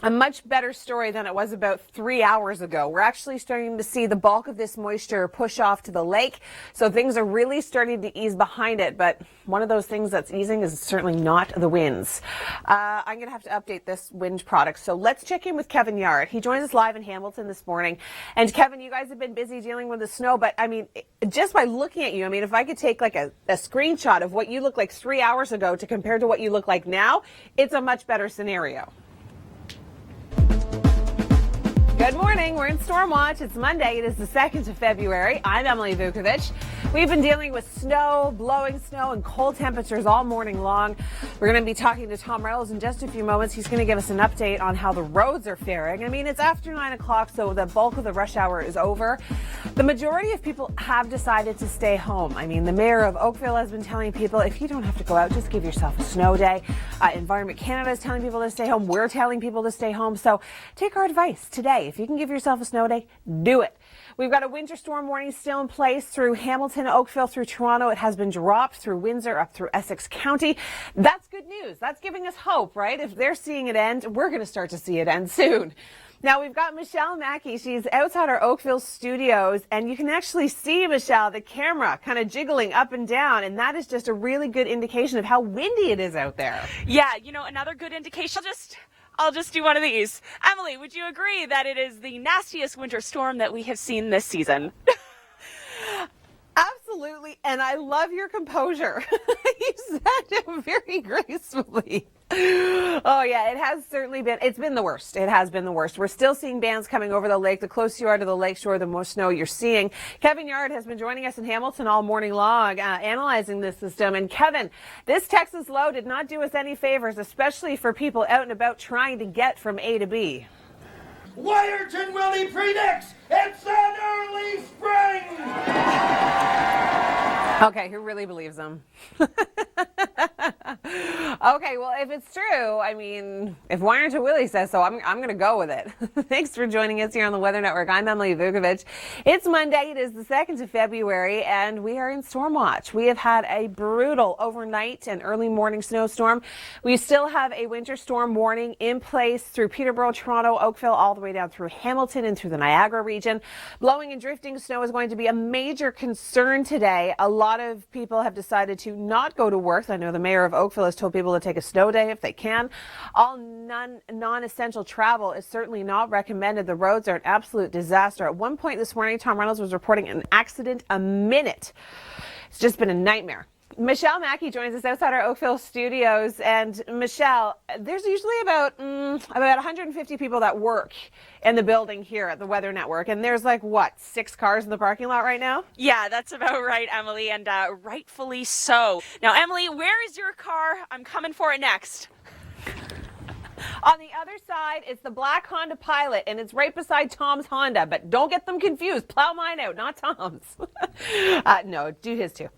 a much better story than it was about 3 hours ago. We're actually starting to see the bulk of this moisture push off to the lake, so things are really starting to ease behind it. But one of those things that's easing is certainly not the winds. I'm going to have to update this wind product, so let's check in with Kevin Yard. He joins us live in Hamilton this morning. And Kevin, you guys have been busy dealing with the snow, but I mean, just by looking at you, I mean, if I could take like a screenshot of what you looked like 3 hours ago to compare to what you look like now, it's a much better scenario. Good morning. We're in Storm Watch. It's Monday. It is the 2nd of February. I'm Emily Vukovic. We've been dealing with snow, blowing snow, and cold temperatures all morning long. We're going to be talking to Tom Reynolds in just a few moments. He's going to give us an update on how the roads are faring. I mean, it's after 9 o'clock, so the bulk of the rush hour is over. The majority of people have decided to stay home. I mean, the mayor of Oakville has been telling people, if you don't have to go out, just give yourself a snow day. Environment Canada is telling people to stay home. We're telling people to stay home. So take our advice today. If you can give yourself a snow day, do it. We've got a winter storm warning still in place through Hamilton, Oakville, through Toronto. It has been dropped through Windsor, up through Essex County. That's good news. That's giving us hope, right? If they're seeing it end, we're going to start to see it end soon. Now, we've got Michelle Mackey. She's outside our Oakville studios, and you can actually see, Michelle, the camera kind of jiggling up and down, and that is just a really good indication of how windy it is out there. Yeah, you know, another good indication. I'll just do one of these. Emily, would you agree that it is the nastiest winter storm that we have seen this season? Absolutely, and I love your composure. You said it very gracefully. Oh yeah, it has certainly been, it's been the worst. It has been the worst. We're still seeing bands coming over the lake. The closer you are to the lake shore, the more snow you're seeing. Kevin Yard has been joining us in Hamilton all morning long, analyzing this system. And Kevin, this Texas low did not do us any favors, especially for people out and about trying to get from A to B. Wyerton Willie predicts it's an early spring! Okay, who really believes them? Okay, well, if it's true, I mean, if Wyerton Willie says so, I'm going to go with it. Thanks for joining us here on the Weather Network. I'm Emily Vukovic. It's Monday. It is the 2nd of February, and we are in Storm Watch. We have had a brutal overnight and early morning snowstorm. We still have a winter storm warning in place through Peterborough, Toronto, Oakville, all the way down through Hamilton and through the Niagara region. Blowing and drifting snow is going to be a major concern today. A lot of people have decided to not go to work. I know the mayor of Oakville has told people to take a snow day if they can. All non-essential travel is certainly not recommended. The roads are an absolute disaster. At one point this morning, Tom Reynolds was reporting an accident a minute. It's just been a nightmare. Michelle Mackey joins us outside our Oakville studios. And Michelle, there's usually about 150 people that work in the building here at the Weather Network. And there's like, what, 6 cars in the parking lot right now? Yeah, that's about right, Emily, and rightfully so. Now, Emily, where is your car? I'm coming for it next. On the other side, it's the black Honda Pilot, and it's right beside Tom's Honda. But don't get them confused. Plow mine out, not Tom's. No, do his too.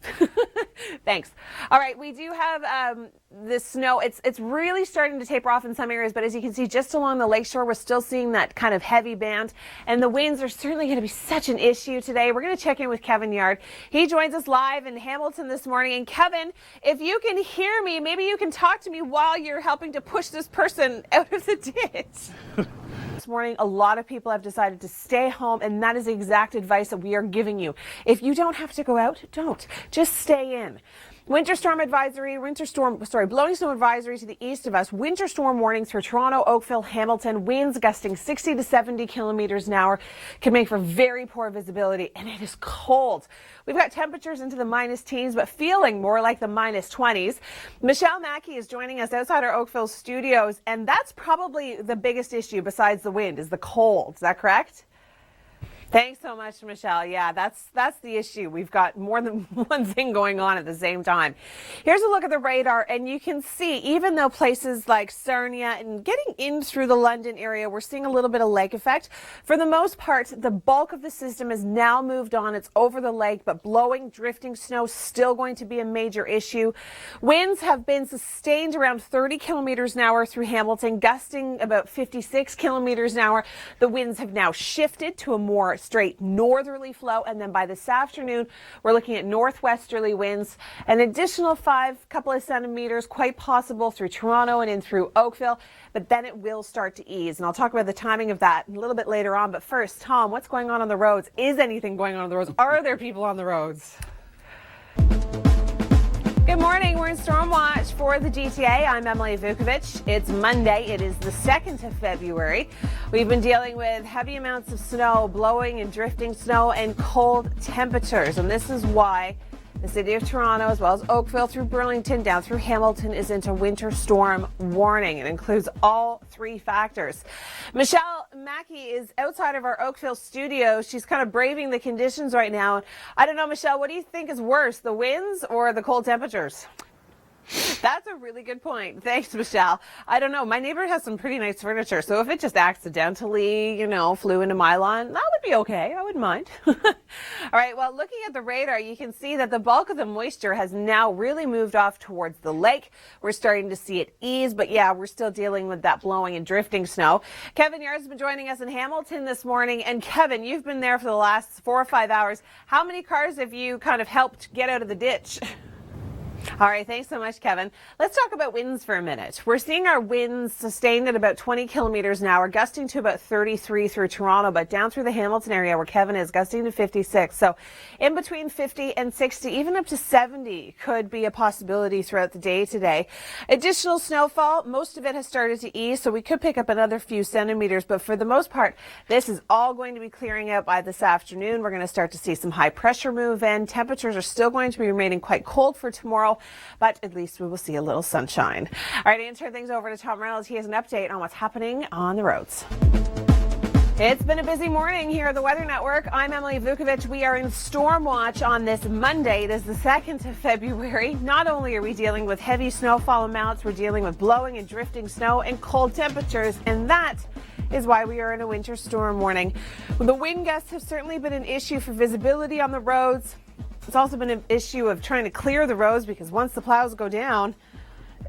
Thanks. All right, we do have this snow. It's really starting to taper off in some areas, but as you can see, just along the lakeshore, we're still seeing that kind of heavy band. And the winds are certainly going to be such an issue today. We're going to check in with Kevin Yard. He joins us live in Hamilton this morning. And Kevin, if you can hear me, maybe you can talk to me while you're helping to push this person out of the ditch. This morning, a lot of people have decided to stay home, and that is the exact advice that we are giving you. If you don't have to go out, don't. Just stay in. Winter storm advisory, blowing snow advisory to the east of us. Winter storm warnings for Toronto, Oakville, Hamilton. Winds gusting 60 to 70 kilometers an hour can make for very poor visibility, and it is cold. We've got temperatures into the minus teens, but feeling more like the minus 20s. Michelle Mackey is joining us outside our Oakville studios, and that's probably the biggest issue besides the wind is the cold. Is that correct? Thanks so much, Michelle. Yeah, that's the issue. We've got more than one thing going on at the same time. Here's a look at the radar, and you can see, even though places like Sarnia and getting in through the London area, we're seeing a little bit of lake effect. For the most part, the bulk of the system has now moved on. It's over the lake, but blowing, drifting snow still going to be a major issue. Winds have been sustained around 30 kilometers an hour through Hamilton, gusting about 56 kilometers an hour. The winds have now shifted to a more straight northerly flow, and then by this afternoon we're looking at northwesterly winds, an additional couple of centimeters quite possible through Toronto and in through Oakville, but then it will start to ease, and I'll talk about the timing of that a little bit later on. But first, Tom, what's going on the roads? Is anything going on the roads? Are there people on the roads? Good morning. We're in Storm Watch for the GTA. I'm Emily Vukovic. It's Monday. It is the 2nd of February. We've been dealing with heavy amounts of snow, blowing and drifting snow, and cold temperatures. And this is why the city of Toronto, as well as Oakville through Burlington, down through Hamilton, is into winter storm warning. It includes all three factors. Michelle Mackey is outside of our Oakville studio. She's kind of braving the conditions right now. I don't know, Michelle, what do you think is worse, the winds or the cold temperatures? That's a really good point. Thanks, Michelle. I don't know. My neighbor has some pretty nice furniture, so if it just accidentally, flew into my lawn, that would be okay. I wouldn't mind. All right. Well, looking at the radar, you can see that the bulk of the moisture has now really moved off towards the lake. We're starting to see it ease, but yeah, we're still dealing with that blowing and drifting snow. Kevin Yard's been joining us in Hamilton this morning. And Kevin, you've been there for the last 4 or 5 hours. How many cars have you kind of helped get out of the ditch? All right, thanks so much, Kevin. Let's talk about winds for a minute. We're seeing our winds sustained at about 20 kilometers an hour, gusting to about 33 through Toronto, but down through the Hamilton area where Kevin is, gusting to 56. So in between 50 and 60, even up to 70 could be a possibility throughout the day today. Additional snowfall, most of it has started to ease, so we could pick up another few centimeters, but for the most part, this is all going to be clearing out by this afternoon. We're going to start to see some high pressure move in. Temperatures are still going to be remaining quite cold for tomorrow, but at least we will see a little sunshine. All right, I'm going to turn things over to Tom Reynolds. He has an update on what's happening on the roads. It's been a busy morning here at the Weather Network. I'm Emily Vukovic. We are in Storm Watch on this Monday. It is the 2nd of February. Not only are we dealing with heavy snowfall amounts, we're dealing with blowing and drifting snow and cold temperatures, and that is why we are in a winter storm warning. The wind gusts have certainly been an issue for visibility on the roads. It's also been an issue of trying to clear the roads because once the plows go down,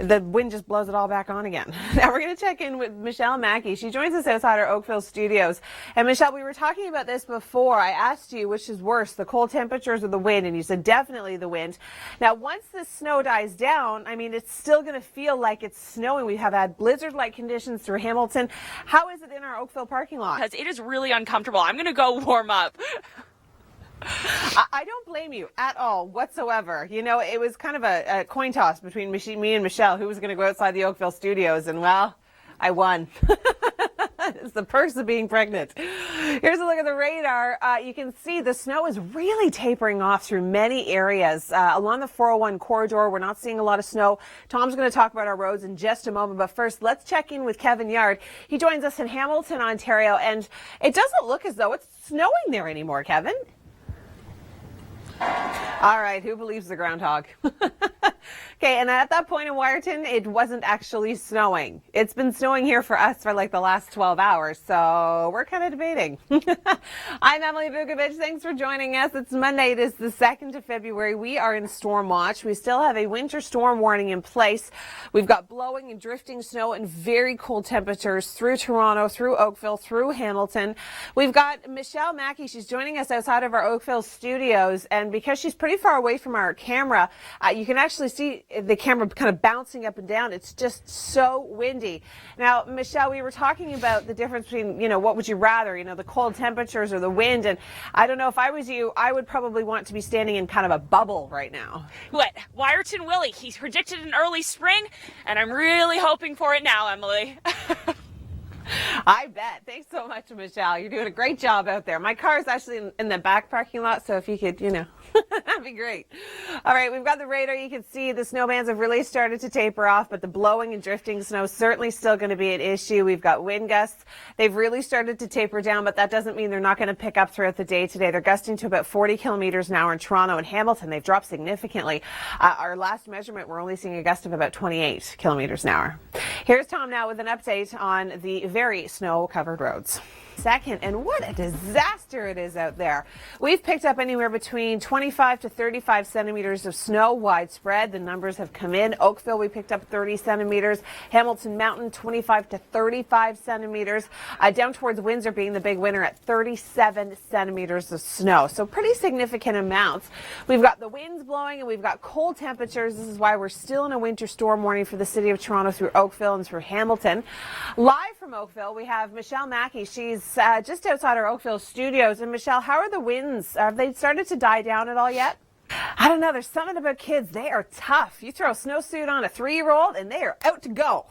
the wind just blows it all back on again. Now we're going to check in with Michelle Mackey. She joins us outside our Oakville studios. And Michelle, we were talking about this before. I asked you which is worse, the cold temperatures or the wind, and you said definitely the wind. Now once the snow dies down, I mean, it's still going to feel like it's snowing. We have had blizzard-like conditions through Hamilton. How is it in our Oakville parking lot? Because it is really uncomfortable. I'm going to go warm up. I don't blame you at all whatsoever. It was kind of a coin toss between me and Michelle who was going to go outside the Oakville studios, and well, I won. It's the perks of being pregnant. Here's a look at the radar. You can see the snow is really tapering off through many areas. Along the 401 corridor, we're not seeing a lot of snow. Tom's going to talk about our roads in just a moment, but first, let's check in with Kevin Yard. He joins us in Hamilton, Ontario, and it doesn't look as though it's snowing there anymore, Kevin. All right, who believes the groundhog? Okay, and at that point in Wyerton, it wasn't actually snowing. It's been snowing here for us for like the last 12 hours, so we're kind of debating. I'm Emily Vukovic. Thanks for joining us. It's Monday. It is the 2nd of February. We are in Storm Watch. We still have a winter storm warning in place. We've got blowing and drifting snow and very cold temperatures through Toronto, through Oakville, through Hamilton. We've got Michelle Mackey. She's joining us outside of our Oakville studios, and because she's pretty far away from our camera, you can actually see the camera kind of bouncing up and down. It's just so windy. Now, Michelle, we were talking about the difference between, what would you rather, the cold temperatures or the wind, and I don't know, if I was you, I would probably want to be standing in kind of a bubble right now. What? Wyerton Willie, he's predicted an early spring, and I'm really hoping for it now, Emily. I bet. Thanks so much, Michelle. You're doing a great job out there. My car is actually in the back parking lot, so if you could, that'd be great. All right, we've got the radar. You can see the snow bands have really started to taper off, but the blowing and drifting snow is certainly still going to be an issue. We've got wind gusts. They've really started to taper down, but that doesn't mean they're not going to pick up throughout the day today. They're gusting to about 40 kilometers an hour in Toronto and Hamilton. They've dropped significantly. Our last measurement, we're only seeing a gust of about 28 kilometers an hour. Here's Tom now with an update on the very snow-covered roads. Second, and what a disaster it is out there. We've picked up anywhere between 25 to 35 centimeters of snow widespread. The numbers have come in. Oakville, we picked up 30 centimeters. Hamilton Mountain, 25 to 35 centimeters. Down towards Windsor being the big winner at 37 centimeters of snow. So pretty significant amounts. We've got the winds blowing and we've got cold temperatures. This is why we're still in a winter storm warning for the city of Toronto through Oakville and through Hamilton. Live from Oakville, we have Michelle Mackey. She's just outside our Oakville studios. And Michelle, how are the winds? Have they started to die down at all yet? I don't know. There's something about kids. They are tough. You throw a snowsuit on a 3-year-old and they are out to go.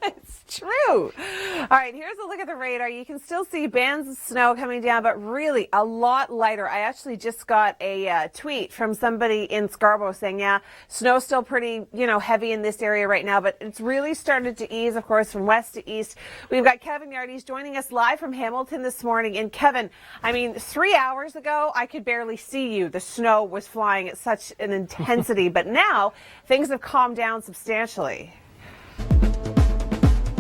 It's true. All right, here's a look at the radar. You can still see bands of snow coming down, but really a lot lighter. I actually just got a tweet from somebody in Scarborough saying, yeah, snow's still pretty, heavy in this area right now, but it's really started to ease, of course, from west to east. We've got Kevin Yardy's joining us live from Hamilton this morning. And Kevin, 3 hours ago, I could barely see you. The snow was flying at such an intensity, but now things have calmed down substantially.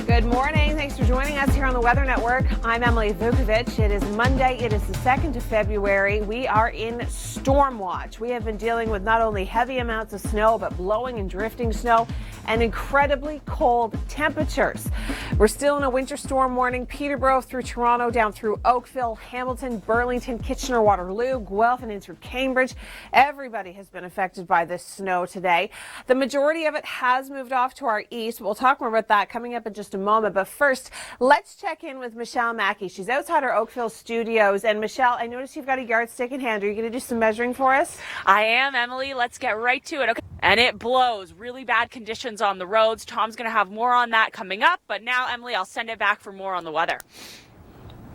Good morning. Thanks for joining us here on the Weather Network. I'm Emily Vukovic. It is Monday. It is the 2nd of February. We are in storm watch. We have been dealing with not only heavy amounts of snow, but blowing and drifting snow and incredibly cold temperatures. We're still in a winter storm warning. Peterborough through Toronto, down through Oakville, Hamilton, Burlington, Kitchener, Waterloo, Guelph, and in through Cambridge. Everybody has been affected by this snow today. The majority of it has moved off to our east. We'll talk more about that coming up in just a moment. But first, let's check in with Michelle Mackey. She's outside our Oakville studios. And Michelle, I noticed you've got a yardstick in hand. Are you going to do some measuring for us? I am, Emily. Let's get right to it. Okay. And it blows. Really bad conditions on the roads. Tom's going to have more on that coming up. But now, Emily, I'll send it back for more on the weather.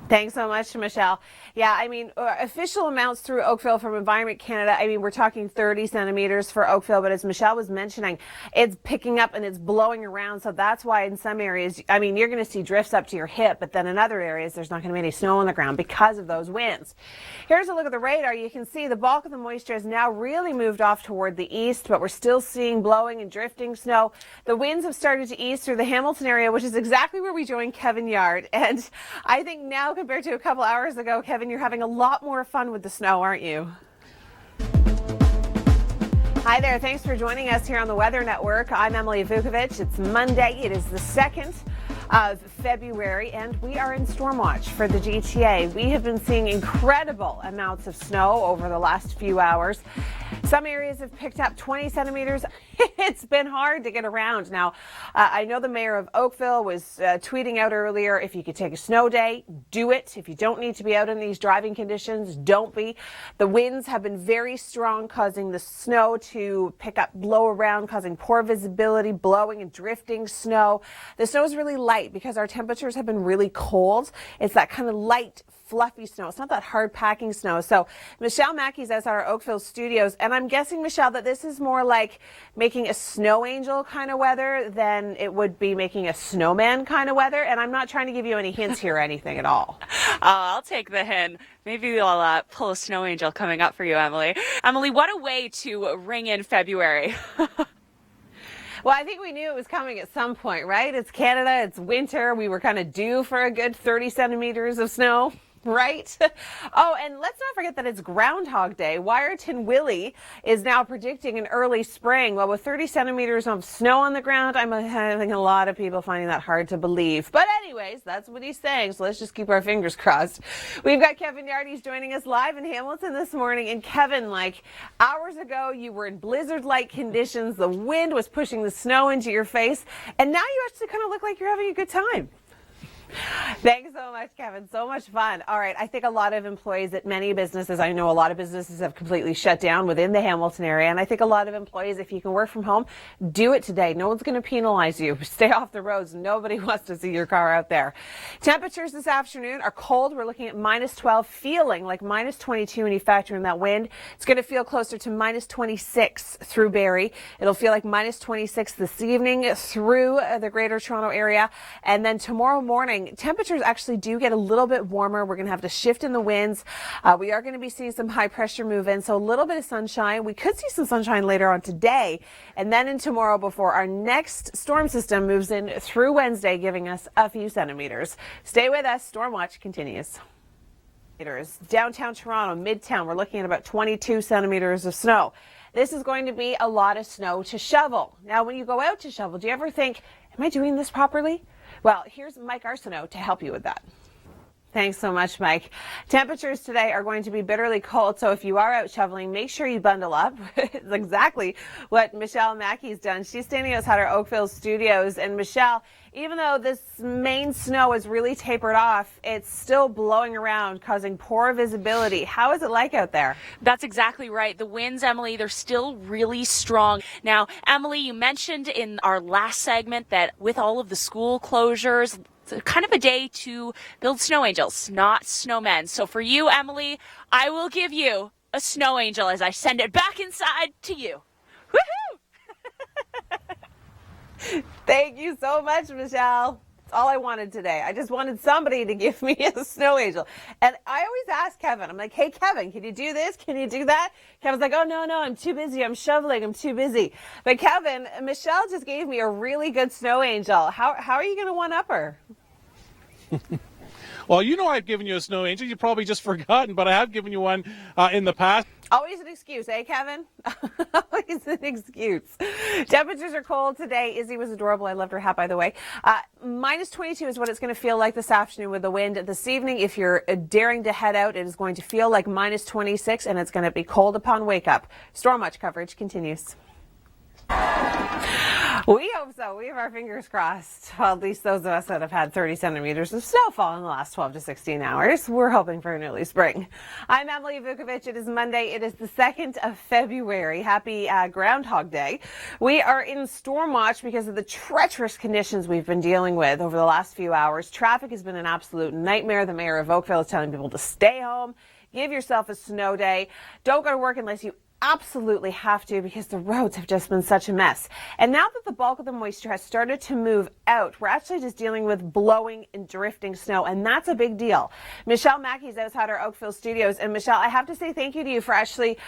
Thanks so much, Michelle. Yeah, official amounts through Oakville from Environment Canada, we're talking 30 centimeters for Oakville, but as Michelle was mentioning, it's picking up and it's blowing around, so that's why in some areas, you're going to see drifts up to your hip, but then in other areas, there's not going to be any snow on the ground because of those winds. Here's a look at the radar. You can see the bulk of the moisture has now really moved off toward the east, but we're still seeing blowing and drifting snow. The winds have started to ease through the Hamilton area, which is exactly where we joined Kevin Yard, and I think now compared to a couple hours ago, Kevin, you're having a lot more fun with the snow, aren't you? Hi there. Thanks for joining us here on the Weather Network. I'm Emily Vukovic. It's Monday. It is the 2nd of February, and we are in storm watch for the GTA. We have been seeing incredible amounts of snow over the last few hours. Some areas have picked up 20 centimeters. It's been hard to get around. Now, I know the mayor of Oakville was tweeting out earlier, if you could take a snow day, do it. If you don't need to be out in these driving conditions, don't be. The winds have been very strong, causing the snow to pick up, blow around, causing poor visibility, blowing and drifting snow. The snow is really light because our temperatures have been really cold. It's that kind of light, fluffy snow. It's not that hard packing snow. So Michelle Mackey's at our Oakville studios, and I'm guessing, Michelle, that this is more like making a snow angel kind of weather than it would be making a snowman kind of weather. And I'm not trying to give you any hints here or anything at all. I'll take the hint. Maybe I'll pull a snow angel coming up for you, Emily. Emily, what a way to ring in February. Well, I think we knew it was coming at some point, right? It's Canada, it's winter. We were kind of due for a good 30 centimeters of snow. Right? Oh, and let's not forget that it's Groundhog Day. Wyerton Willie is now predicting an early spring. Well, with 30 centimeters of snow on the ground, I'm having a lot of people finding that hard to believe. But anyways, that's what he's saying, so let's just keep our fingers crossed. We've got Kevin Yardy's joining us live in Hamilton this morning. And Kevin, hours ago, you were in blizzard-like conditions. The wind was pushing the snow into your face. And now you actually kind of look like you're having a good time. Thanks so much, Kevin. So much fun. All right. I think a lot of employees at many businesses, I know a lot of businesses have completely shut down within the Hamilton area. And I think a lot of employees, if you can work from home, do it today. No one's going to penalize you. Stay off the roads. Nobody wants to see your car out there. Temperatures this afternoon are cold. We're looking at -12, feeling like -22 when you factor in that wind. It's going to feel closer to -26 through Barrie. It'll feel like -26 this evening through the Greater Toronto area. And then tomorrow morning, temperatures actually do get a little bit warmer. We're going to have to shift in the winds. We are going to be seeing some high pressure move in, so a little bit of sunshine. We could see some sunshine later on today and then in tomorrow before our next storm system moves in through Wednesday, giving us a few centimeters. Stay with us. Storm watch continues. Downtown Toronto, Midtown, we're looking at about 22 centimeters of snow. This is going to be a lot of snow to shovel. Now, when you go out to shovel, do you ever think, am I doing this properly? Well, here's Mike Arsenault to help you with that. Thanks so much, Mike. Temperatures today are going to be bitterly cold, so if you are out shoveling, make sure you bundle up. It's exactly what Michelle Mackey's done. She's standing outside our Oakville studios, and Michelle, even though this main snow is really tapered off, it's still blowing around, causing poor visibility. How is it like out there? That's exactly right. The winds, Emily, they're still really strong. Now, Emily, you mentioned in our last segment that with all of the school closures, it's kind of a day to build snow angels, not snowmen. So for you, Emily, I will give you a snow angel as I send it back inside to you. Woohoo! Thank you so much, Michelle. That's all I wanted today. I just wanted somebody to give me a snow angel. And I always ask Kevin, I'm like, hey, Kevin, can you do this? Can you do that? Kevin's like, oh, no, I'm too busy. I'm shoveling. I'm too busy. But Kevin, Michelle just gave me a really good snow angel. How are you going to one-up her? Well, you know I've given you a snow angel. You've probably just forgotten, but I have given you one in the past. Always an excuse, eh, Kevin? Always an excuse. Temperatures are cold today. Izzy was adorable. I loved her hat, by the way. -22 is what it's going to feel like this afternoon with the wind. This evening, if you're daring to head out, it is going to feel like -26, and it's going to be cold upon wake up. Storm watch coverage continues. We hope so. We have our fingers crossed. Well, at least those of us that have had 30 centimeters of snowfall in the last 12 to 16 hours. We're hoping for an early spring. I'm Emily Vukovic. It is Monday. It is the 2nd of February. Happy Groundhog Day. We are in storm watch because of the treacherous conditions we've been dealing with over the last few hours. Traffic has been an absolute nightmare. The mayor of Oakville is telling people to stay home. Give yourself a snow day. Don't go to work unless you absolutely have to, because the roads have just been such a mess. And now that the bulk of the moisture has started to move out, we're actually just dealing with blowing and drifting snow, and that's a big deal. Michelle Mackey's outside our Oakville studios, and Michelle, I have to say thank you to you for actually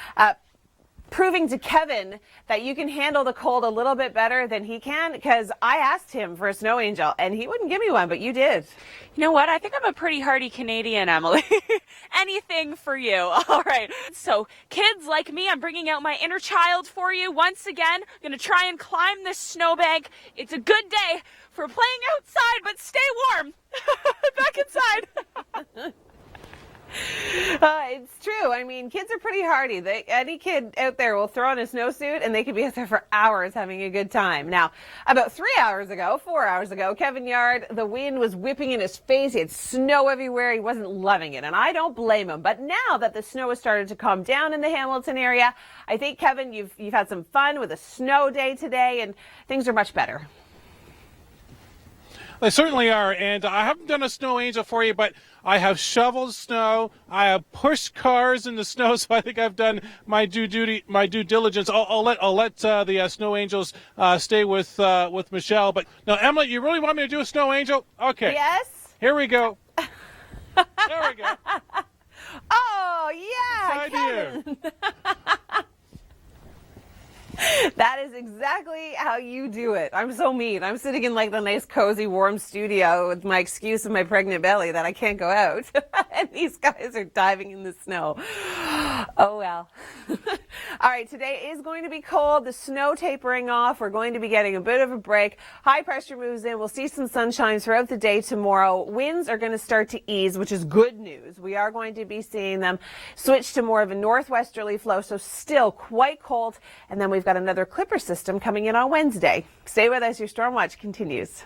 proving to Kevin that you can handle the cold a little bit better than he can, because I asked him for a snow angel and he wouldn't give me one, but you did. You know what? I think I'm a pretty hardy Canadian, Emily. Anything for you. All right. So kids like me, I'm bringing out my inner child for you once again. I'm going to try and climb this snowbank. It's a good day for playing outside, but stay warm. Back inside. It's true. I mean, kids are pretty hardy. Any kid out there will throw on a snowsuit and they could be out there for hours having a good time. Now, about 4 hours ago, Kevin Yard, the wind was whipping in his face. He had snow everywhere. He wasn't loving it, and I don't blame him. But now that the snow has started to calm down in the Hamilton area, I think, Kevin, you've had some fun with a snow day today, and things are much better. They certainly are, and I haven't done a snow angel for you, but I have shoveled snow. I have pushed cars in the snow, so I think I've done my due diligence. I'll let the snow angels stay with Michelle. But now, Emily, you really want me to do a snow angel? Okay. Yes. Here we go. There we go. Oh yeah, Kevin. That is exactly how you do it. I'm so mean. I'm sitting in like the nice, cozy, warm studio with my excuse of my pregnant belly that I can't go out. And these guys are diving in the snow. Oh, well. All right, today is going to be cold. The snow tapering off. We're going to be getting a bit of a break. High pressure moves in. We'll see some sunshine throughout the day tomorrow. Winds are going to start to ease, which is good news. We are going to be seeing them switch to more of a northwesterly flow, so still quite cold. And then we've got another clipper system coming in on Wednesday. Stay with us. Your storm watch continues.